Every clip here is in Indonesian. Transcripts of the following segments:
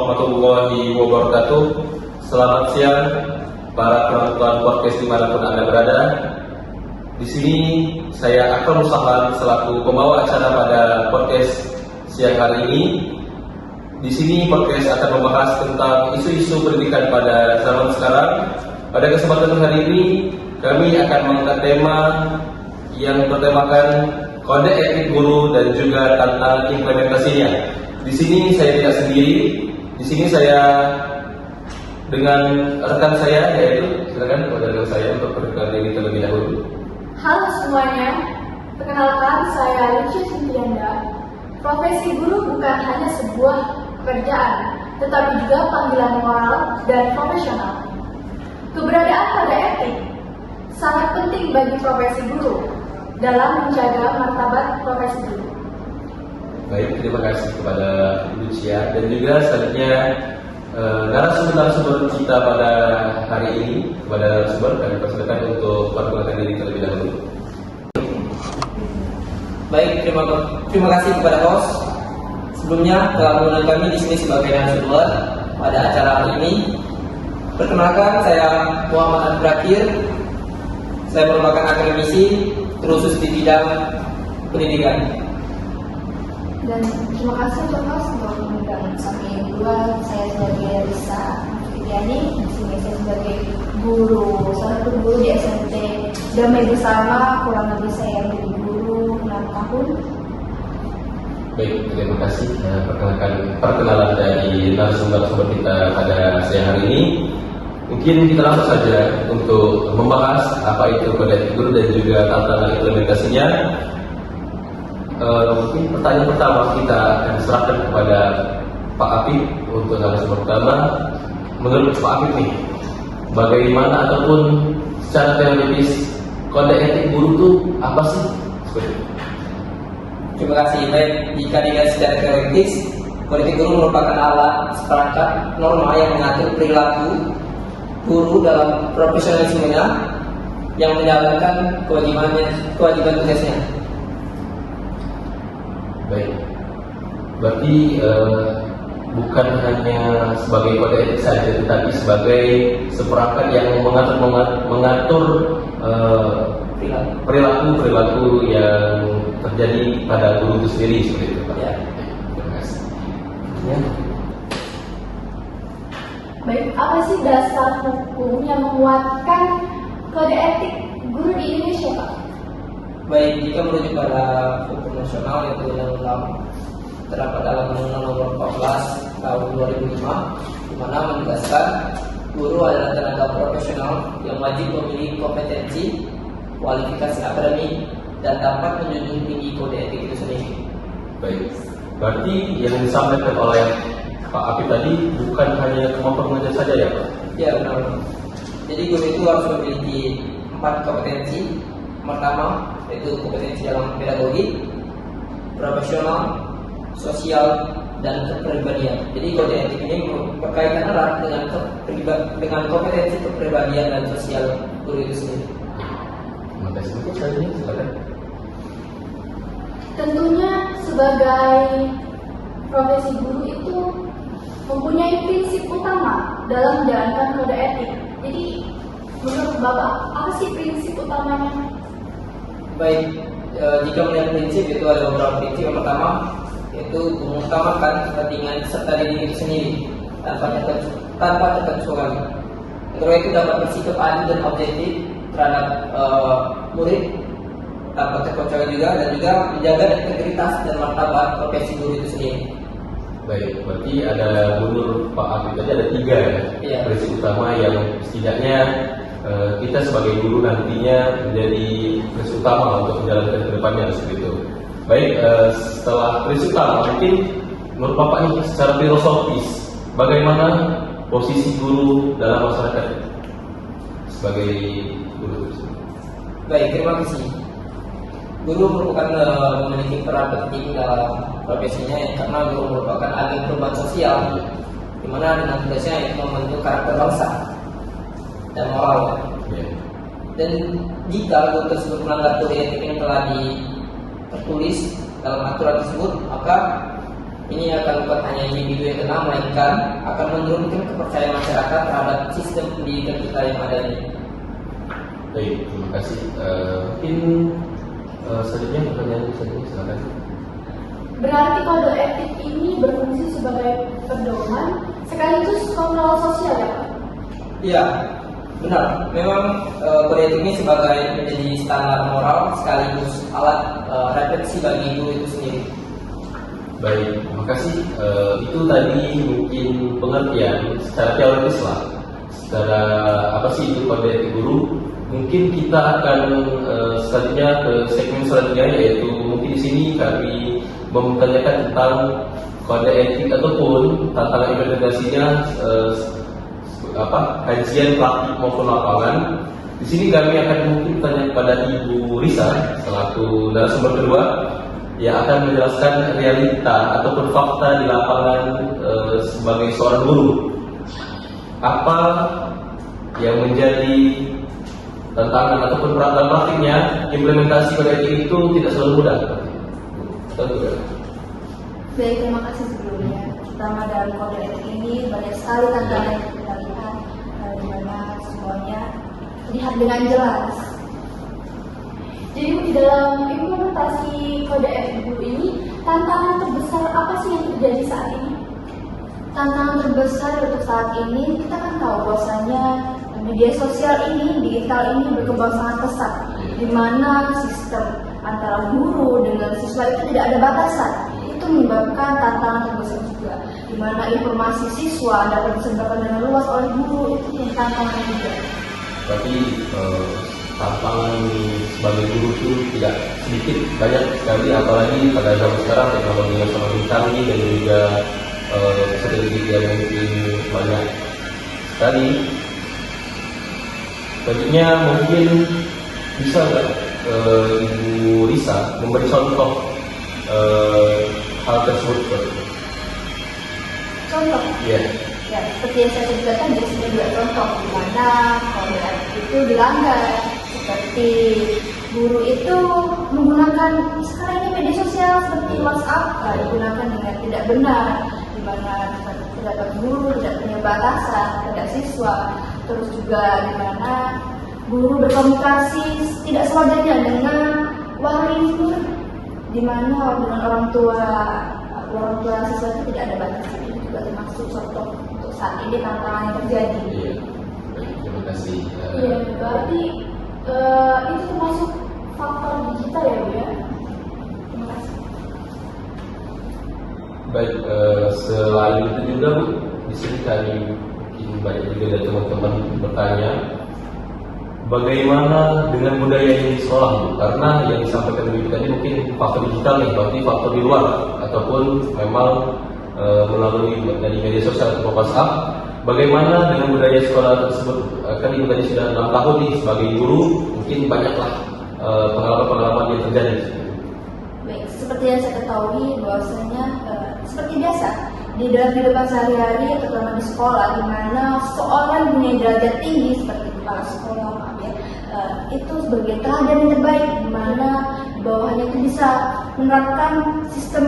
warahmatullahi wabarakatuh. Selamat siang para penonton podcast dimanapun Anda berada. Di sini saya Akram Mustafa selaku pembawa acara pada podcast siang hari ini. Di sini podcast akan membahas tentang isu-isu pendidikan pada zaman sekarang. Pada kesempatan hari ini kami akan mengangkat tema yang bertemakan kode etik guru dan juga tentang implementasinya. Di sini saya tidak sendiri. Di sini saya dengan rekan saya, yaitu silakan kepada rekan saya untuk perkenalkan diri terlebih dahulu. Halo semuanya, perkenalkan saya Lucia Sintianda. Profesi guru bukan hanya sebuah pekerjaan, tetapi juga panggilan moral dan profesional. Keberadaan kode etik sangat penting bagi profesi guru dalam menjaga martabat profesi guru. Baik, terima kasih kepada Lucia dan juga selanjutnya narasumber kita pada hari ini. Kepada narasumber kami persilakan untuk perkenalkan diri terlebih dahulu. Baik, terima kasih kepada host. Sebelumnya telah mengundang kami di sini sebagai narasumber pada acara hari ini. Perkenalkan, saya Muhammad Abdrakir. Saya merupakan akademisi terkhusus di bidang pendidikan. Dan terima kasih untuk host untuk mengundang kami yang kedua. Saya sebagai Risa Fitriani, di sini saya sebagai guru, salah satu guru di SMP Damai Bersama. Kurang lebih saya menjadi guru 6 tahun. Baik, terima kasih perkenalan dari narasumber kita pada siang hari ini. Mungkin kita langsung saja untuk membahas apa itu kode etik guru dan juga tantangan implementasinya. Mungkin pertanyaan pertama kita akan serahkan kepada Pak Apip untuk narasumber pertama. Menurut Pak Apip nih, bagaimana ataupun secara teoritis kode etik guru itu apa sih? Terima kasih. Baik, jika dilihat secara teoritis, kode etik guru merupakan alat seperangkat norma yang mengatur perilaku guru dalam profesionalismenya yang menjalankan kewajiban tugasnya. Baik, berarti bukan hanya sebagai kode etik saja, tetapi sebagai seperangkat yang mengatur perilaku yang terjadi pada guru itu sendiri, seperti itu, Pak. Ya. Terima kasih. Ya. Baik, apa sih dasar hukum yang menguatkan kode etik guru di Indonesia, Pak? Baik, jika merujuk pada hukum nasional yaitu Undang-Undang terdapat dalam Undang-Undang Nomor 14 Tahun 2005, di mana menegaskan guru adalah tenaga profesional yang wajib memiliki kompetensi, kualifikasi akademik, dan dapat menjunjung tinggi kode etik itu sendiri. Baik, berarti yang disampaikan oleh Pak Apip tadi bukan hanya kemampuan mengajar saja ya, Pak? Ya, benar. Jadi guru itu harus memiliki 4 kompetensi. Pertama, yaitu kompetensi dalam pedagogi, profesional, sosial, dan kepribadian. Jadi kode etik ini berkaitan erat dengan kompetensi kepribadian dan sosial guru itu sendiri. Terima kasih. Mungkin selanjutnya silakan. Tentunya sebagai profesi guru itu mempunyai prinsip utama dalam menjalankan kode etik. Jadi menurut Bapak, apa sih prinsip utamanya? Baik, jika melihat prinsip itu ada beberapa prinsip. Yang pertama yaitu mengutamakan kepentingan peserta didik itu sendiri tanpa terkecuali. Yang kedua itu dapat bersikap adil dan objektif terhadap murid tanpa terkecuali juga, dan juga menjaga integritas dan martabat profesi guru itu sendiri. Baik, berarti ada menurut Pak Apip tadi ada 3 ya, Iya. prinsip utama yang setidaknya kita sebagai guru nantinya menjadi prinsip utama untuk menjalankan ke depannya seperti itu. Baik, setelah prinsip utama, mungkin menurut Bapak ini secara filosofis, bagaimana posisi guru dalam masyarakat sebagai guru? Baik, terima kasih. Guru merupakan memiliki peran penting dalam profesinya, karena guru merupakan agen perubahan sosial, di mana dengan tugasnya itu membentuk karakter bangsa dan moral. Ya. Dan jika guru tersebut melanggar kode etik yang telah tertulis dalam aturan tersebut, maka ini akan bukan hanya individu yang kena, melainkan akan menurunkan kepercayaan masyarakat terhadap sistem pendidikan kita yang ada ini. Baik, terima kasih. Mungkin selanjutnya pertanyaan selanjutnya silakan. Berarti kode etik ini berfungsi sebagai pedoman sekaligus kontrol sosial ya Pak? Iya, benar. Memang kode etik ini sebagai menjadi standar moral sekaligus alat refleksi bagi guru itu sendiri. Baik, terima kasih. Itu tadi mungkin pengertian secara teoritis lah. Secara apa sih itu kode etik guru? Mungkin kita akan selanjutnya ke segmen selanjutnya, yaitu mungkin di sini kami mempertanyakan tentang kode etik ataupun tantangan implementasinya, kajian praktik maupun lapangan. Di sini kami akan mungkin bertanya kepada Ibu Risa selaku narasumber kedua yang akan menjelaskan realita ataupun fakta di lapangan sebagai seorang guru. Apa yang menjadi tantangan ataupun dalam praktiknya implementasi kode etik itu tidak selalu mudah. Tentu ya. Baik, terima kasih sebelumnya. Pertama dalam kode etik ini banyak sekali tantangan yang kita lihat, di mana semuanya terlihat dengan jelas. Jadi di dalam implementasi kode etik guru ini, tantangan terbesar apa sih yang terjadi saat ini? Tantangan terbesar untuk saat ini, kita kan tahu bahwasanya media sosial ini, digital ini berkembang sangat pesat, di mana sistem antara guru dengan siswa itu tidak ada batasan. Itu menyebabkan tantangan terbesar juga, di mana informasi siswa dapat disebarkan dengan luas oleh guru, itu yang tantangan juga. Berarti tantangan sebagai guru itu tidak sedikit, banyak sekali, apalagi pada zaman sekarang teknologi yang semakin canggih dan juga strategi yang mungkin banyak sekali. Selanjutnya mungkin bisa nggak Ibu Risa memberi contoh hal tersebut? Contoh? Iya. Ya, seperti yang saya sebutkan tadi, sudah dua contoh di mana kode etik itu dilanggar. Seperti guru itu menggunakan sekarang ini media sosial seperti WhatsApp digunakan dengan tidak benar, di mana terdapat guru tidak punya batasan terhadap siswa. Terus juga di mana guru berkomunikasi tidak sewajarnya dengan wali murid, di mana dengan orang tua siswa itu tidak ada batasan. Itu juga termasuk contoh untuk saat ini tantangan yang terjadi. Iya. Baik, terima kasih. Iya, berarti itu termasuk faktor digital ya Bu ya. Terima kasih. Baik, selain itu juga Bu, di sini kami mungkin banyak juga dari teman-teman bertanya, bagaimana dengan budaya yang di sekolah Bu? Karena yang disampaikan Bu tadi mungkin faktor digital nih, berarti faktor di luar ataupun memang melalui dari media sosial atau WhatsApp. Bagaimana dengan budaya sekolah tersebut? Kan Ibu tadi sudah 6 tahun nih sebagai guru, mungkin banyaklah pengalaman-pengalaman yang terjadi. Baik, seperti yang saya ketahui bahwasanya seperti biasa di dalam kehidupan sehari-hari, terutama di sekolah, di mana seorang punya derajat tinggi seperti kepala sekolah, itu sebagai teladan yang terbaik, di mana di bawahnya itu bisa menerapkan sistem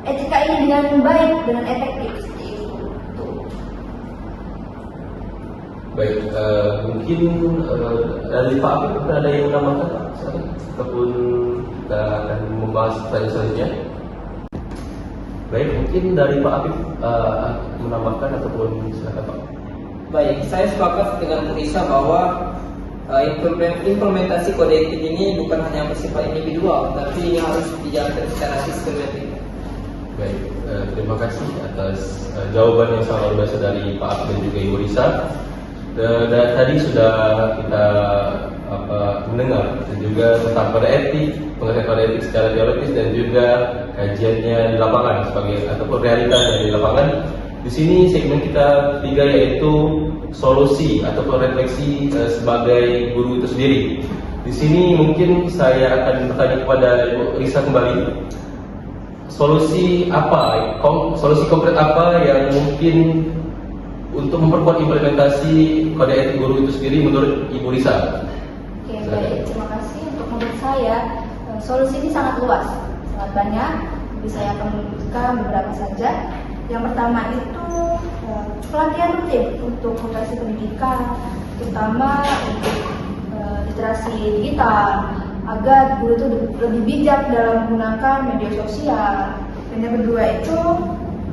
etika ini dengan baik, dengan efektif. Seperti itu. Baik, mungkin dari Pak Apip ada yang menambahkan Pak? Ataupun kita akan membahas pertanyaan selanjutnya. Baik, mungkin dari Pak Apip menambahkan ataupun silakan Pak. Baik, saya sepakat dengan Bu Risa bahwa implementasi kode etik ini bukan hanya bersifat individual, tapi ini harus dijalankan secara sistematik. Baik, terima kasih atas jawaban yang sangat luar biasa dari Pak Apip dan juga Ibu Risa. Dan tadi sudah kita mendengar dan juga tentang kode etik, pengertian kode etik secara teoritis dan juga kajiannya di lapangan sebagai ataupun realitanya di lapangan. Di sini segmen kita ketiga yaitu solusi ataupun refleksi sebagai guru itu sendiri. Di sini mungkin saya akan bertanya kepada Ibu Risa kembali. Solusi konkret apa yang mungkin untuk memperkuat implementasi kode etik guru itu sendiri menurut Ibu Risa? Oke, baik, terima kasih. Untuk menurut saya, solusi ini sangat luas, sangat banyak, Jadi saya akan menyebutkan beberapa saja. Yang pertama itu pelatihan rutin untuk profesi pendidikan, terutama untuk literasi digital, agar guru itu lebih bijak dalam menggunakan media sosial. Dan yang kedua itu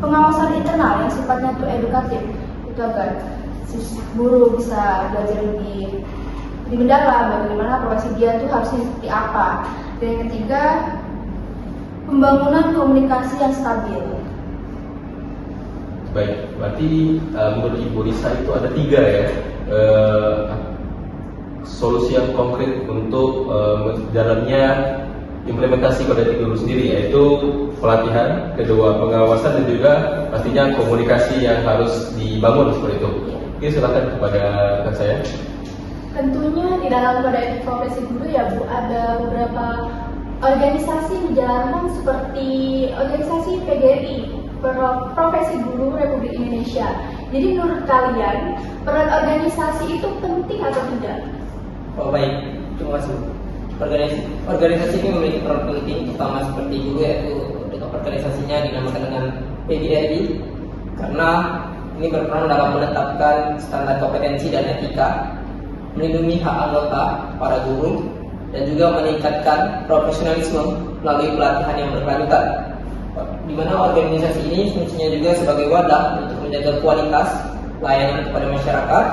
pengawasan internal yang sifatnya itu edukatif, itu agar guru bisa belajar lebih mendalam bagaimana profesi dia itu harusnya seperti apa. Dan yang ketiga, pembangunan komunikasi yang stabil. Baik, berarti menurut Ibu Risa itu ada 3 ya solusi yang konkret untuk jalannya implementasi kode etik guru sendiri, yaitu pelatihan, kedua pengawasan, dan juga pastinya komunikasi yang harus dibangun seperti itu. Oke, silakan kepada rekan saya. Tentunya di dalam kode etik profesi guru ya Bu, ada beberapa organisasi menjalankan seperti organisasi PGRI, Profesi Guru Republik Indonesia. Jadi menurut kalian, peran organisasi itu penting atau tidak? Oh baik, terima kasih. Organisasi ini memiliki peran penting, terutama seperti guru, yaitu dengan organisasinya dinamakan dengan PGRI, karena ini berperan dalam menetapkan standar kompetensi dan etika, melindungi hak anggota para guru, dan juga meningkatkan profesionalisme melalui pelatihan yang berkelanjutan. Di mana organisasi ini fungsinya juga sebagai wadah untuk menjaga kualitas layanan kepada masyarakat,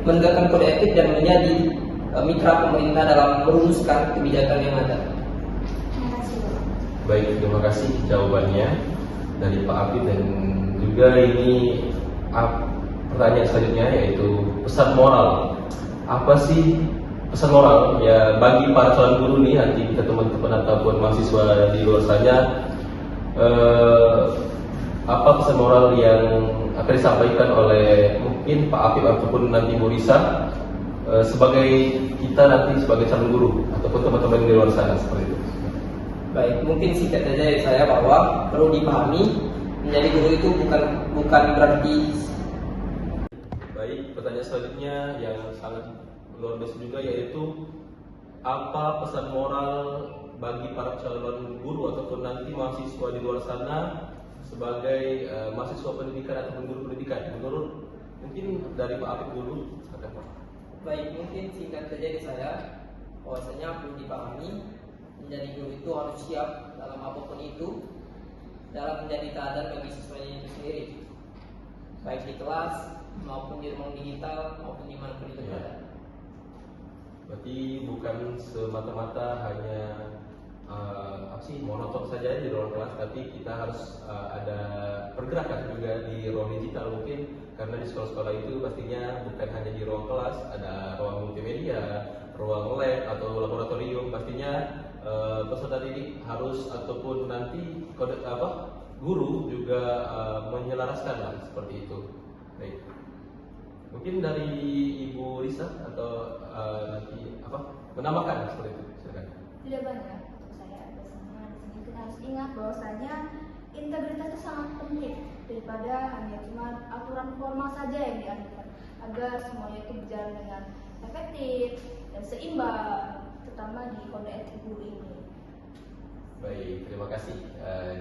menegakkan kode etik, dan menjadi mitra pemerintah dalam merumuskan kebijakan yang ada. Baik, terima kasih jawabannya dari Pak Apip. Dan juga ini pertanyaan selanjutnya, yaitu pesan moral. Apa sih pesan moral ya bagi para calon guru nih, nanti kita teman-teman ataupun mahasiswa di luar sana, apa pesan moral yang akan disampaikan oleh mungkin Pak Apip ataupun nanti Bu Risa sebagai kita nanti sebagai calon guru ataupun teman-teman di luar sana seperti itu? Baik, mungkin singkat saja dari saya bahwa perlu dipahami menjadi guru itu bukan berarti. Baik, pertanyaan selanjutnya yang sangat luar biasa juga, yaitu apa pesan moral bagi para calon guru ataupun nanti mahasiswa di luar sana sebagai mahasiswa pendidikan ataupun guru pendidikan? Menurut mungkin dari Pak Apip dulu, silakan Pak. Baik, mungkin singkat saja dari saya bahwasanya perlu dipahami menjadi guru itu harus siap dalam apapun itu, dalam menjadi teladan bagi siswanya itu sendiri, baik di kelas maupun di ruang digital maupun dimanapun itu berada. Berarti bukan semata-mata hanya monoton saja di ruang kelas, tapi kita harus ada pergerakan juga di ruang digital mungkin, karena di sekolah-sekolah itu pastinya bukan hanya di ruang kelas, ada ruang multimedia, ruang lab atau laboratorium. Pastinya peserta didik harus ataupun nanti guru juga menyelaraskan lah seperti itu. Baik, mungkin dari Ibu Risa atau nanti menambahkan seperti itu, silakan. Tidak banyak untuk saya, ada sama di sini. Kita harus ingat bahwasanya integritas itu sangat penting daripada hanya cuma aturan formal saja yang diaturkan, agar semuanya itu berjalan dengan efektif dan seimbang, terutama di kode etik guru ini. Baik, terima kasih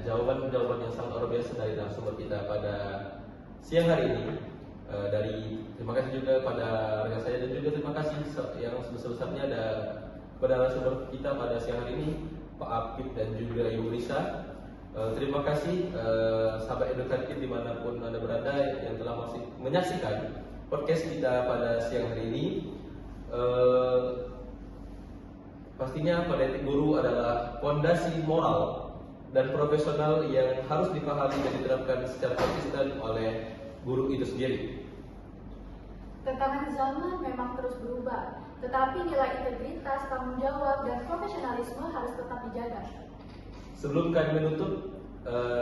jawaban-jawaban yang sangat luar biasa dari narasumber kita pada siang hari ini. Terima kasih juga pada rekan saya, dan juga terima kasih yang sebesar-besarnya ada pada narasumber kita pada siang hari ini, Pak Apip dan juga Ibu Risa. Terima kasih sahabat edukatif dimanapun Anda berada yang telah masih menyaksikan podcast kita pada siang hari ini. Pastinya kode etik guru adalah fondasi moral dan profesional yang harus dipahami dan diterapkan secara konsisten oleh guru itu sendiri. Tantangan zaman memang terus berubah, tetapi nilai integritas, tanggung jawab, dan profesionalisme harus tetap dijaga. Sebelum kami menutup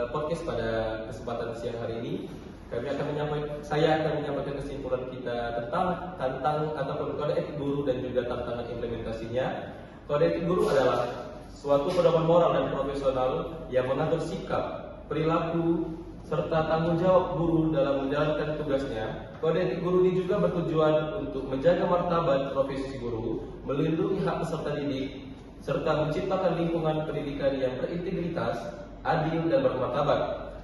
podcast pada kesempatan siang hari ini, saya akan menyampaikan kesimpulan kita tentang ataupun kode etik guru dan juga tantangan implementasinya. Kode etik guru adalah suatu pedoman moral dan profesional yang mengatur sikap, perilaku, serta tanggung jawab guru dalam menjalankan tugasnya. Kode etik guru ini juga bertujuan untuk menjaga martabat profesi guru, melindungi hak peserta didik, serta menciptakan lingkungan pendidikan yang berintegritas. adil, dan bermartabat.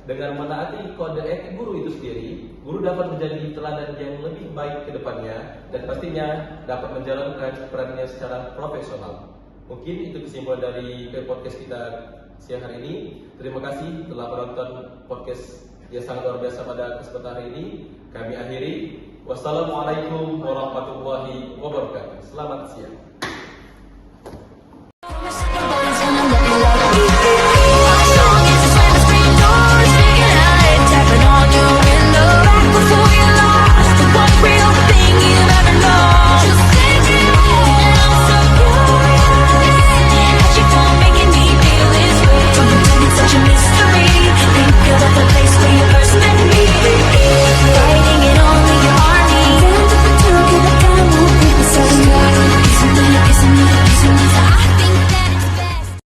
Dengan menaati kode etik guru itu sendiri, guru dapat menjadi teladan yang lebih baik ke depannya dan pastinya dapat menjalankan perannya secara profesional. Mungkin itu kesimpulan dari podcast kita siang hari ini. Terima kasih telah menonton podcast yang sangat luar biasa pada kesempatan hari ini. Kami akhiri. Wassalamualaikum warahmatullahi wabarakatuh. Selamat siang.